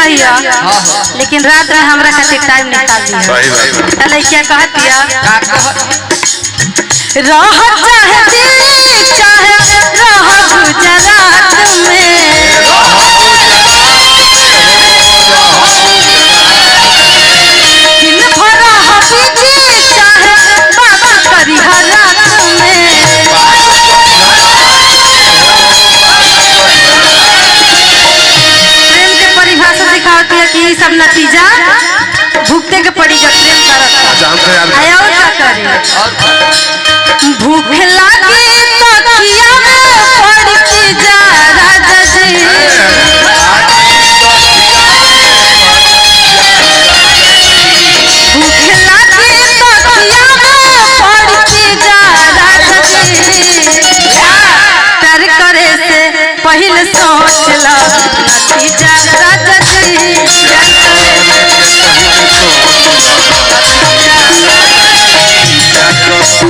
रहिया लेकिन रात में हमरा खातिर टाइम निकाल दिया। सही बात तले क्या कहतिया रह चाहे दिन चाहे रह गुजरात में दिन भर हबीबी चाहे बाबा करी रात में प्रेम के परिभाषा सिखाती है कि सब नतीजा भुगते के पड़ी जब प्रेम करत आया और क्या करे भूख लागी तो किया में पड़ती जा राजा जी भूख लागी तो किया में पड़ती जा राजा जी प्यार करे से पहले सोच ला नतीजा राजा जी प्यार करे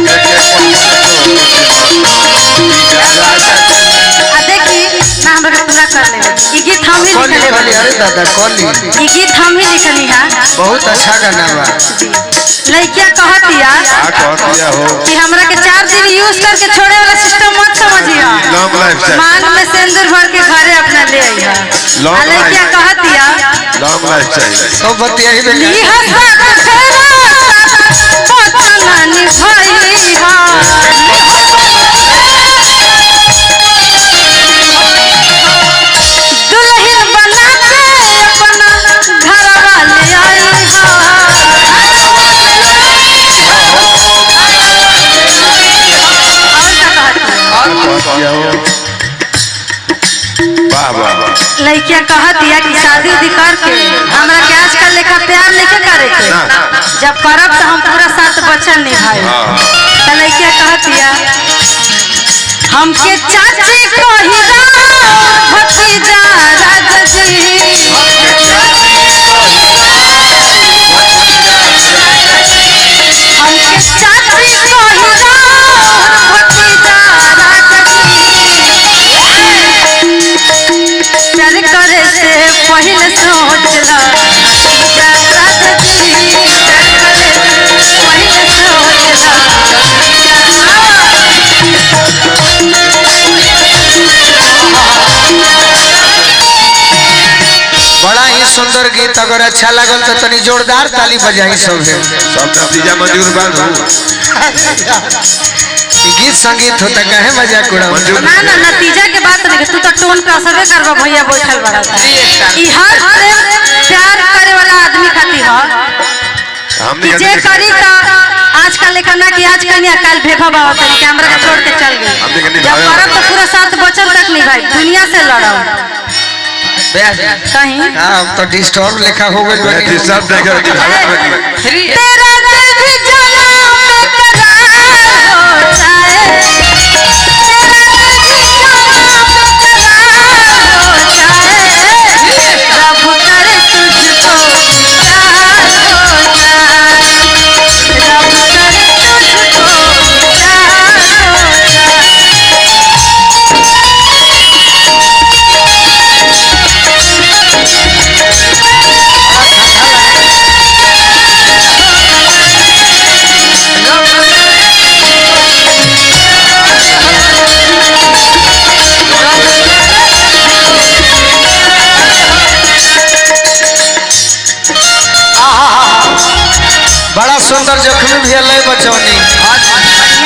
देखी ना हमरा पूरा कर ले ई गीत हम ही लिखले अरे दादा कॉली ई गीत हम ही लिखनी है बहुत अच्छा गाना बा। लड़किया कहतिया हो कि हमरा के 4 दिन यूज करके छोड़े वाला सिस्टम मत समझिया लॉन्ग लाइफ चाहिए मांग में सिंदूर भर के घरे अपना ले आइया लड़किया कहतिया लॉन्ग लाइफ चाहिए सब बतिया ही बेटा ई हंसा के फेरा पतना निभाई हा दुल्हन बना के अपना घर वाले आई वाह वाह लड़किया कहतिया कि शादी उदी करके हमरा के आजकल लेखा प्यार नहीं करे के जब करब तो हम पूरा 7 बचन निभाए तो लड़किया कहतिया हमके चाची कही भतीजा राजा जी हमके चाची कही भतीजा राजा जी प्यार करे से पहले सोच ला नतीजा राजा जी प्यार करे से पहले सोच ला बड़ा ही सुंदर गीत अगर अच्छा लगल तो तनी जोरदार ताली बजाई सब है। सब नतीजा मंजूर बा गीत संगीत होता कहे मजाक उड़ा ना ना नतीजा के बात नहीं तू तो टोन पे असर करबा भैया बैठल बड़ा ई हर प्रेम प्यार करे वाला आदमी खातिर ह हमने जे करी तो आजकल लेखा ना कि आज कन्या काल भेखा बाबा तरी कैमरा के छोड़ के चल गई जब करब तो पूरा 7 बचन तक नहीं भाई दुनिया से लड़ब कहीं अब तो डिस्टर्ब लिखा हो गई सब देखे तेरा दिल भी जाना बेकरार हो जाए तेरा दिल भी जाना बेकरार हो जाए रब करे तुझको प्यार हो जाए रब करे तुझको प्यार हो बड़ा सुंदर जख्मी भी लय बचौनी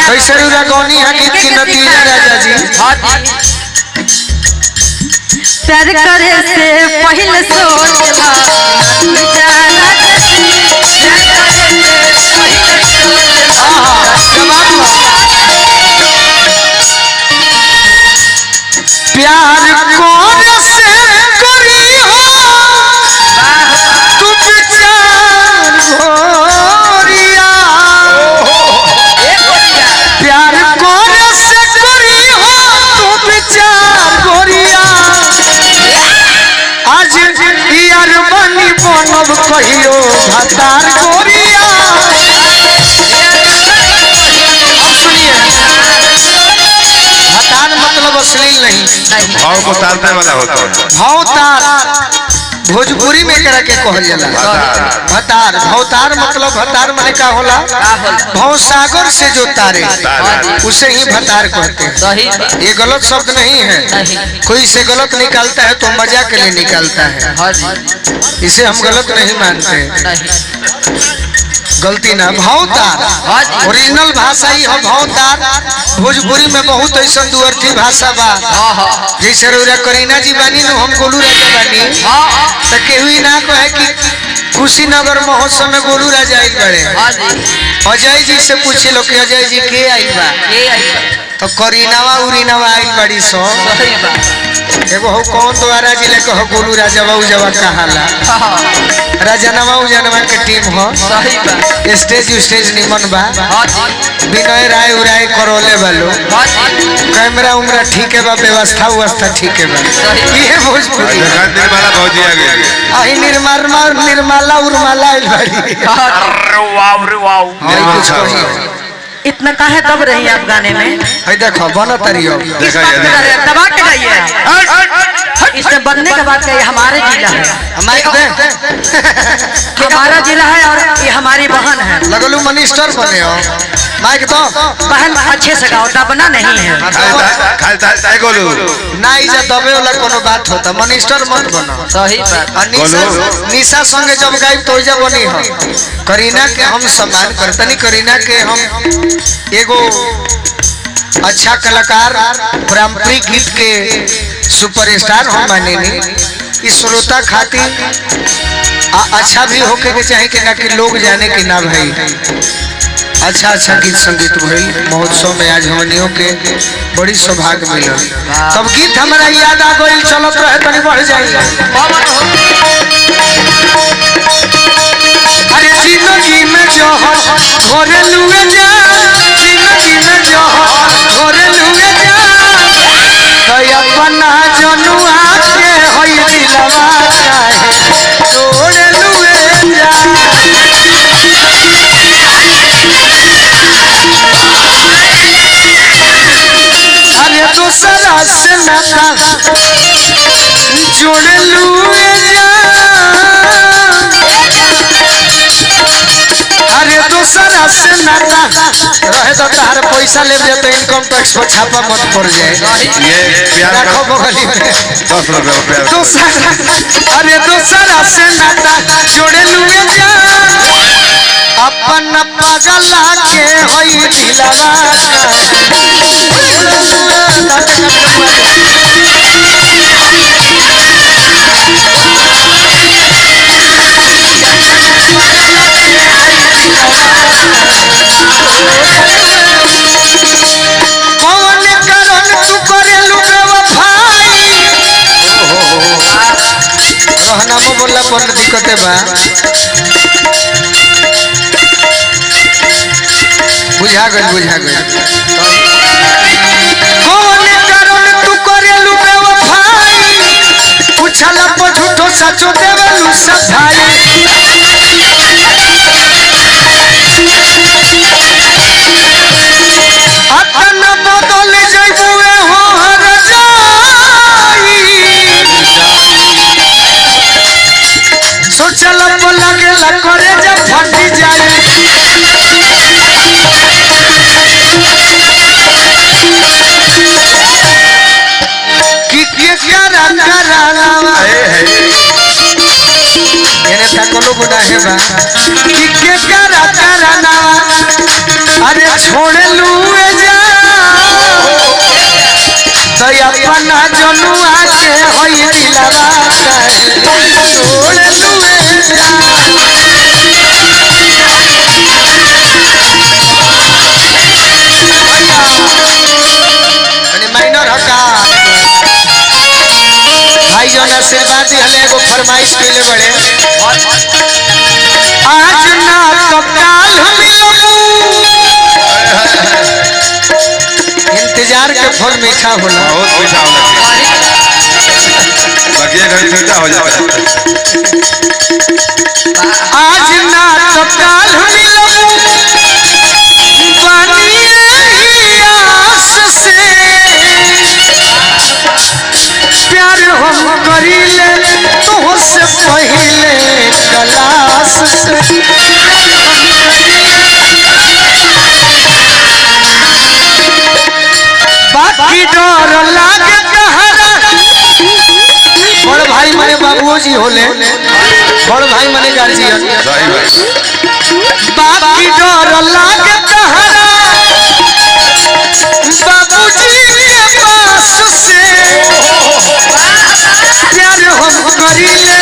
कैसे रुला गौनी है गीत की नतीजा राजा जी प्यार करे से पहले सोच ला नतीजा राजा जी प्यार करे से पहले सोच ला प्यार कौन से करी हो तू विचार भोरिया प्यार कौन से करी हो तू विचार भोरिया आज यार बनी बनब कहियो भतार गोरिया सुनिए भतार मतलब अश्लील नहीं भाव को तारने वाला होता है भाव तार भोजपुरी में एकरा के कहल जाला भतार। भवतार मतलब भतार माने का होला? भव सागर से जो तारे उसे ही भतार कहते हैं। ये गलत शब्द नहीं है, कोई इसे गलत निकालता है तो मजा के लिए निकालता है, इसे हम गलत नहीं मानते। गलती ना, भवतार ओरिजिनल भाषा ही है भवतार। भोजपुरी में बहुत ऐसा दुअर्थी भाषा बा, जैसे रौरा करीना जी बानी नो, हम गोलू राजा बानी, तो केहू ना कहे कि कुशीनगर महोत्सव में गोलू राजा आइल बड़े। अजय जी से पूछे लो कि अजय जी के आइल बा, तो करीनावा उरीनावा आइल बड़ी सो। एगो हो कौन द्वारा जिले को गोलू राजा बाबू जवा कहाला, राजनवा उजनवा के टीम हो। स्टेज निमन बा, विनय राय उराय करोले वालो, कैमरा उमरा ठीक है बा, व्यवस्था ठीक है बा। ये भोजपुरी अही निर्मला उर्मला आइल बड़ी। इतना काहे दब रही है आप गाने में? है देखो बना तरियो दबा के गाइए। इसमें बनने के बाद कहिए हमारे जिला है, हमारा जिला है और ये हमारी बहन है। लगलू मिनिस्टर बने हो, माइक दो। बहन अच्छे से गाओ, दबना नहीं है ना, इजा दबे वाला कोनो बात होता, मिनिस्टर मत बनो। सही बात। निशा संगे जब गायब तो इजा बनी हो। करीना के हम सम्मान करतनी, करीना के हम एगो अच्छा कलाकार, पारंपरिक गीत के सुपरस्टार हम मानेनी। इस श्रोता खातिर अच्छा भी होके के चाहे कि ना कि लोग जाने कि ना भाई अच्छा गीत संगीत भइल महोत्सव में। आज हमनियों के बड़ी सौभाग्य मिलल। तब गीत हमारा याद आ गइल, चलत रहे तनी बढ़ जाई। अरे जिंदगी में जो घोरे लुए जा, जिंदगी में जो घोरे लुए जा, तो अपना जनुआ के होई दिलवा काहे तोड़े लुए जा। अरे दूसरा से नाता जोड़े लुए जा, अरे दूसरा से नाता रहे तो तार पैसा ले तो इनकम टैक्स पर छापा मत पड़ जाए। रखो बगली में 10 रुपए। अरे दूसरा से नाता जोड़े लुए जा, अपन पगला के होई दिलवा कौन करन तू करे लुगे वफाई। रहना में बोला पर दिक्कते बा, बुझा गई। कौन करन तू करे लुगे वफाई, पूछला पर झूठो सचो देवलू सफाई। अपन बदल जइबुए हो हर जाई, सोचल लगेला करे जब फट जाई। कि के करावा एने तकलो गुनाहे बा, कि के करावा अरे छोड़े लुए जा, तो अपना जनुआ के होई दिलवा काहे छोड़े लुए जा। माइनर हका भाई जो आशीर्वाद दिहले एगो फरमाइश कइले बड़े, आज ना तो काल मिलबू। इंतजार के फल मीठा होला, बहुत मीठा होला, बाकी घड़ी मीठा हो जाता है। आज ना तो काल मिलबू, बानी आस से प्यार हम करीले तो से बाकी डर लागे तहरा बड़ भाई माने बाबूजी होले बड़ भाई माने गार्जियन बाकी डर लागे तहरा बाबूजी के पास से प्यार हम करीले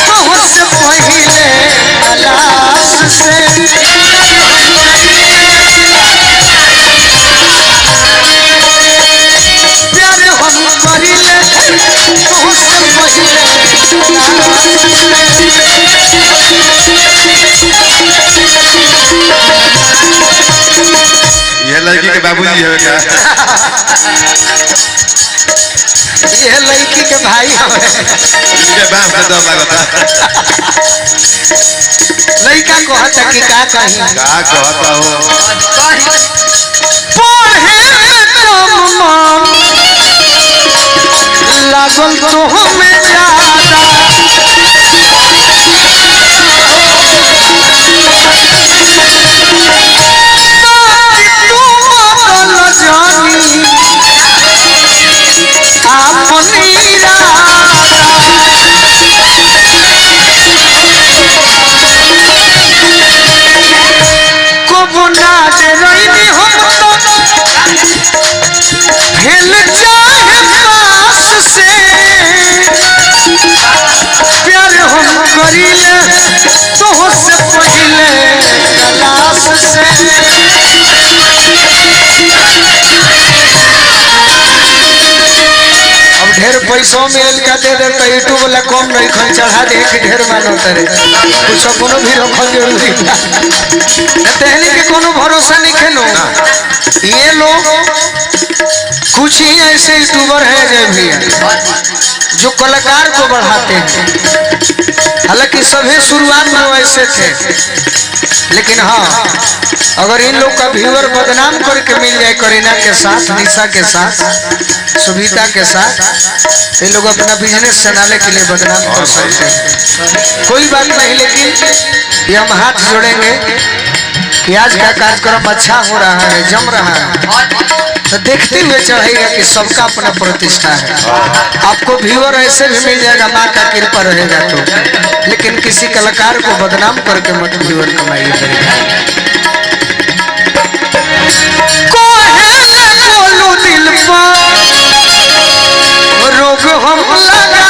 बहुत से पहिले तलाश से ये लड़की के बाबूजी है क्या? ये लड़की के भाई हमें इसके बाप से डर लगता लड़का कहता कि का कहीं का कहता हो पढ़े में कम मन लागल तो हमें ज्यादा प्यार हम करीले तो से पहिले तलाश से अब ढेर पैसा मिल का दे दे तो यूट्यूब वाला कम नहीं खन चढ़ा दे कि ढेर मानो तरे कुछ कोनो भी रखल जरूरी बा तहनी के कोनो भरोसा नहीं खेलो ये लोग कुछ ही ऐसे यूट्यूबर हैं जय भैया जो कलाकार को बढ़ाते हैं हालांकि सभी शुरुआत में वैसे थे लेकिन हाँ अगर इन लोग का व्यूअर बदनाम करके मिल जाए करीना के साथ निशा के साथ सुभिता के साथ ये लोग अपना बिजनेस चलाने के लिए बदनाम कर सकते हैं कोई बात नहीं लेकिन ये हम हाथ जोड़ेंगे कि आज का कार्यक्रम अच्छा हो रहा है जम रहा है तो देखते हुए चढ़ेगा कि सबका अपना प्रतिष्ठा है आपको व्यूअर ऐसे भी मिल जाएगा माँ का कृपा रहेगा तो लेकिन किसी कलाकार को बदनाम करके मत व्यूअर कमाइए करेगा दिल पर रोग हम लगा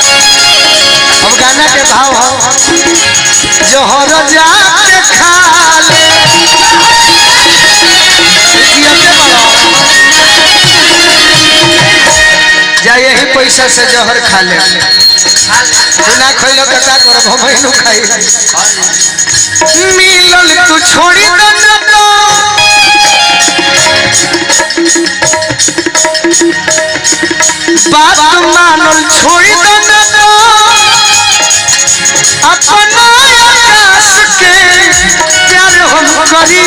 अब गाना के भाव हो जोहर जाके खा ले जा यही पैसा से जहर खा ले ना खैलो तो का करब हम ही खाई मिलल तू छोड़ी दो बात मानल छोड़ी दो अपना आकाश के प्यार हम करी